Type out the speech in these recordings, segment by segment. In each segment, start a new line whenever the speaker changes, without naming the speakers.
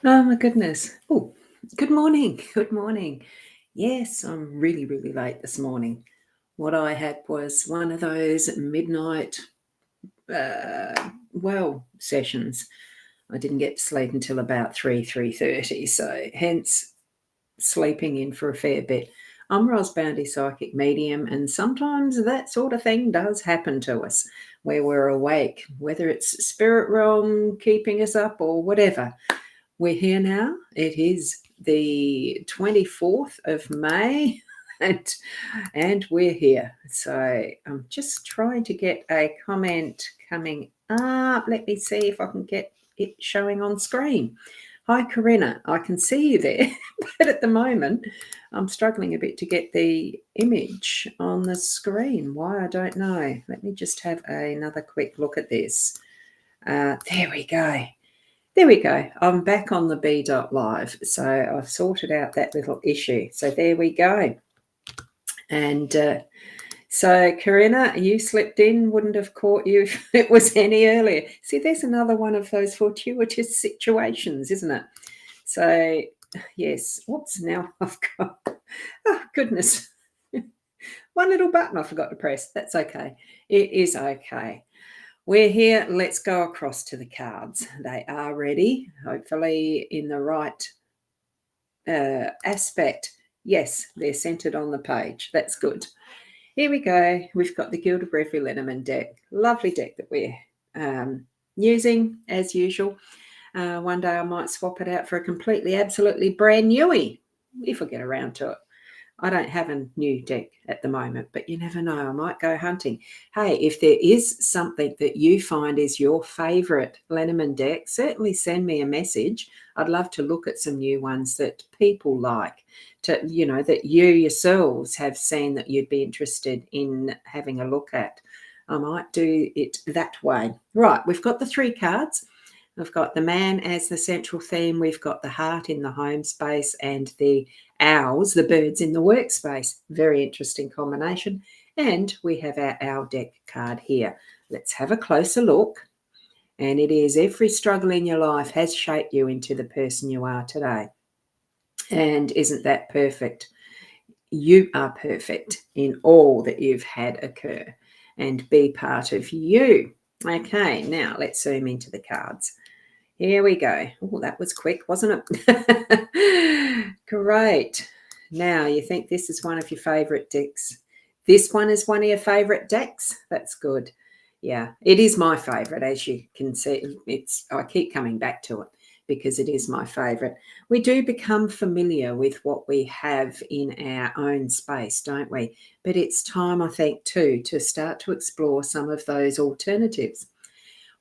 Oh my goodness. Oh, good morning. Good morning. Yes, I'm really, really late this morning. What I had was one of those midnight sessions. I didn't get to sleep until about 3:30, so hence sleeping in for a fair bit. I'm Boundy psychic medium, and sometimes that sort of thing does happen to us where we're awake, whether it's spirit realm keeping us up or whatever. We're here now. It is the 24th of May and we're here. So I'm just trying to get a comment coming up. Let me see if I can get it showing on screen. Hi, Corinna. I can see you there, but at the moment I'm struggling a bit to get the image on the screen. Why, I don't know. Let me just have another quick look at this. There we go. There we go. I'm back on the B.live. So I've sorted out that little issue. So there we go. And so, Corinna, you slipped in, wouldn't have caught you if it was any earlier. See, there's another one of those fortuitous situations, isn't it? So, yes. Whoops, now I've got, oh, goodness. One little button I forgot to press. That's okay. It is okay. We're here. Let's go across to the cards. They are ready, hopefully in the right aspect. Yes, they're centered on the page. That's good. Here we go. We've got the Gilded Breviary Lenormand deck. Lovely deck that we're using as usual. One day I might swap it out for a completely, absolutely brand newie if I get around to it. I don't have a new deck at the moment, but you never know. I might go hunting. Hey, if there is something that you find is your favourite Lenormand deck, certainly send me a message. I'd love to look at some new ones that people like, that you yourselves have seen that you'd be interested in having a look at. I might do it that way. Right, we've got the three cards. We've got the man as the central theme. We've got the heart in the home space and the owls, the birds in the workspace. Very interesting combination. And we have our owl deck card here. Let's have a closer look. And it is every struggle in your life has shaped you into the person you are today. And isn't that perfect? You are perfect in all that you've had occur and be part of you. Okay, now let's zoom into the cards. Here we go. Oh, that was quick, wasn't it? Great. Now, you think this is one of your favourite decks. This one is one of your favourite decks. That's good. Yeah, it is my favourite, as you can see. I keep coming back to it because it is my favourite. We do become familiar with what we have in our own space, don't we? But it's time, I think, too, to start to explore some of those alternatives.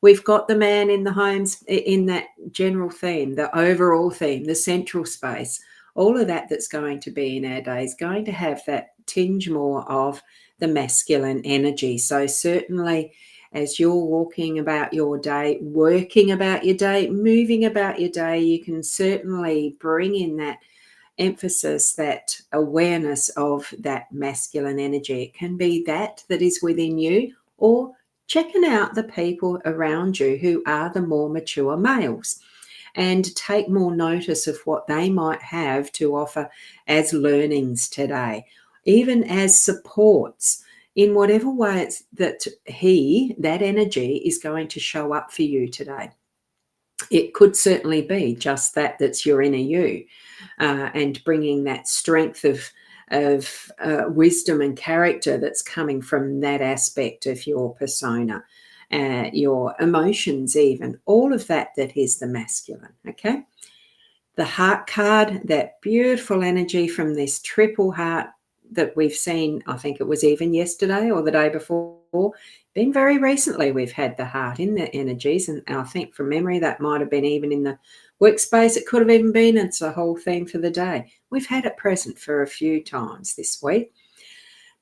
We've got the man in the homes, in that general theme, the overall theme, the central space, all of that's going to be in our days, going to have that tinge more of the masculine energy. So certainly as you're walking about your day, working about your day, moving about your day, you can certainly bring in that emphasis, that awareness of that masculine energy. It can be that is within you, or checking out the people around you who are the more mature males and take more notice of what they might have to offer as learnings today, even as supports in whatever way that energy is going to show up for you today. It could certainly be just that's your inner you, and bringing that strength of wisdom and character that's coming from that aspect of your persona, your emotions, even all of that is the masculine. Okay, the heart card, that beautiful energy from this triple heart that we've seen. I think it was even yesterday or the day before. Been very recently we've had the heart in the energies, and I think from memory that might have been even in the workspace. It could have even been, it's the whole theme for the day. We've had it present for a few times this week.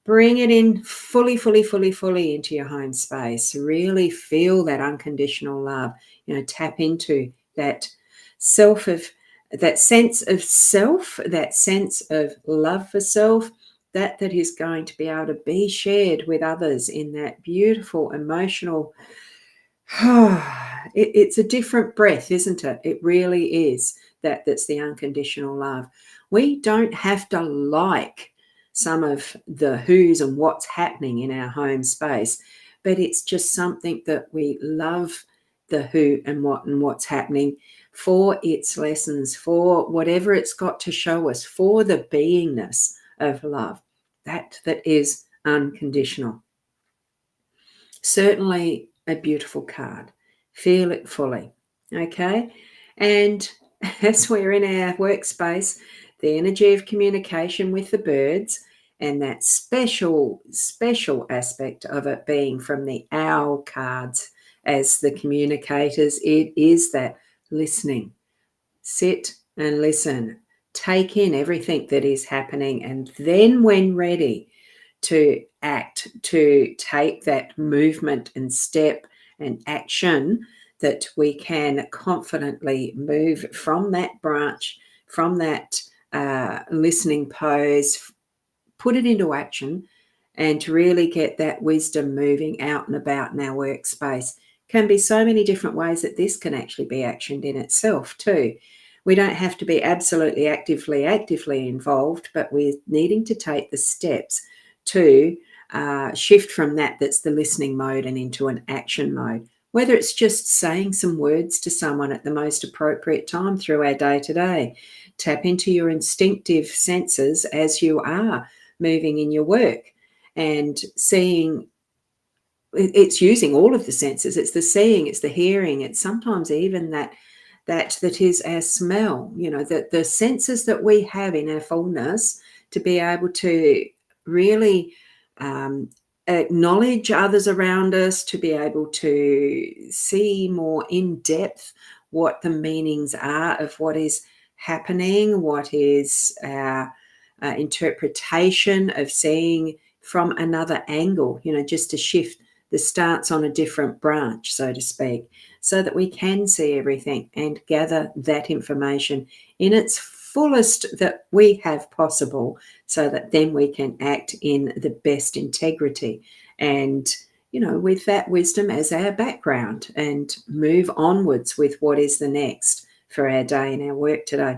Bring it in fully into your home space. Really feel that unconditional love. Tap into that that sense of self, that sense of love for self, that is going to be able to be shared with others in that beautiful emotional It's a different breath, isn't it? It really is. That's the unconditional love. We don't have to like some of the who's and what's happening in our home space, but it's just something that we love the who and what's happening for its lessons, for whatever it's got to show us, for the beingness of love. That is unconditional. Certainly a beautiful card. Feel it fully. Okay. And as we're in our workspace, the energy of communication with the birds and that special aspect of it being from the owl cards as the communicators, it is that listening. Sit and listen. Take in everything that is happening, and then when ready, to act, to take that movement and step and action, that we can confidently move from that branch, from that listening pose, put it into action, and to really get that wisdom moving out and about in our workspace. Can be so many different ways that this can actually be actioned in itself too. We don't have to be absolutely actively involved, but we're needing to take the steps to shift from that's the listening mode and into an action mode. Whether it's just saying some words to someone at the most appropriate time through our day to day. Tap into your instinctive senses as you are moving in your work and seeing. It's using all of the senses. It's the seeing, it's the hearing, it's sometimes even that is our smell, the senses that we have in our fullness, to be able to really acknowledge others around us, to be able to see more in depth what the meanings are of what is happening, what is our interpretation of seeing from another angle, just to shift the stance on a different branch, so to speak, so that we can see everything and gather that information in its fullest that we have possible, so that then we can act in the best integrity and, with that wisdom as our background, and move onwards with what is the next for our day and our work today.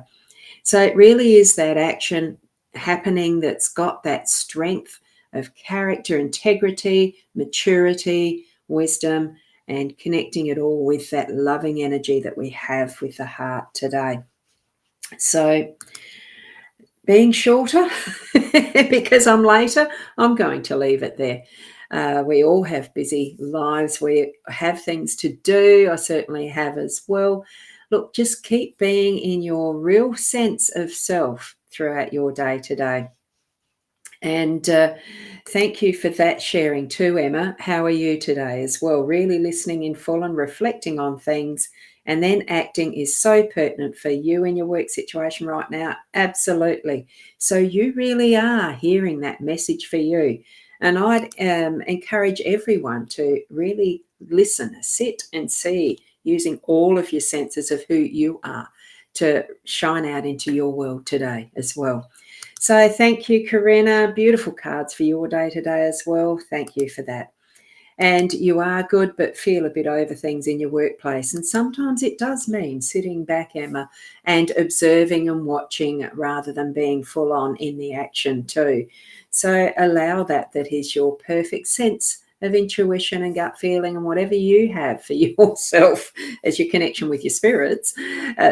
So it really is that action happening that's got that strength of character, integrity, maturity, wisdom, and connecting it all with that loving energy that we have with the heart today. So being shorter, because I'm later, I'm going to leave it there. We all have busy lives. We have things to do. I certainly have as well. Look, just keep being in your real sense of self throughout your day today. And thank you for that sharing too, Emma. How are you today as well? Really listening in full and reflecting on things, and then acting is so pertinent for you in your work situation right now. Absolutely. So you really are hearing that message for you. And I'd encourage everyone to really listen, sit and see, using all of your senses of who you are to shine out into your world today as well. So thank you, Karina. Beautiful cards for your day today as well. Thank you for that. And you are good, but feel a bit over things in your workplace. And sometimes it does mean sitting back, Emma, and observing and watching rather than being full on in the action too. So allow that is your perfect sense of intuition and gut feeling, and whatever you have for yourself as your connection with your spirits,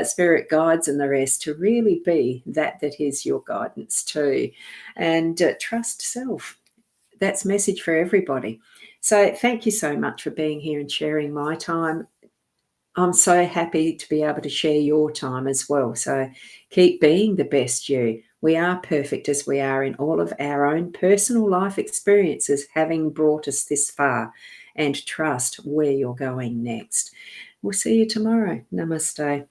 spirit guides and the rest, to really be that is your guidance too. And trust self. That's message for everybody. So thank you so much for being here and sharing my time. I'm so happy to be able to share your time as well. So keep being the best you. We are perfect as we are in all of our own personal life experiences, having brought us this far, and trust where you're going next. We'll see you tomorrow. Namaste.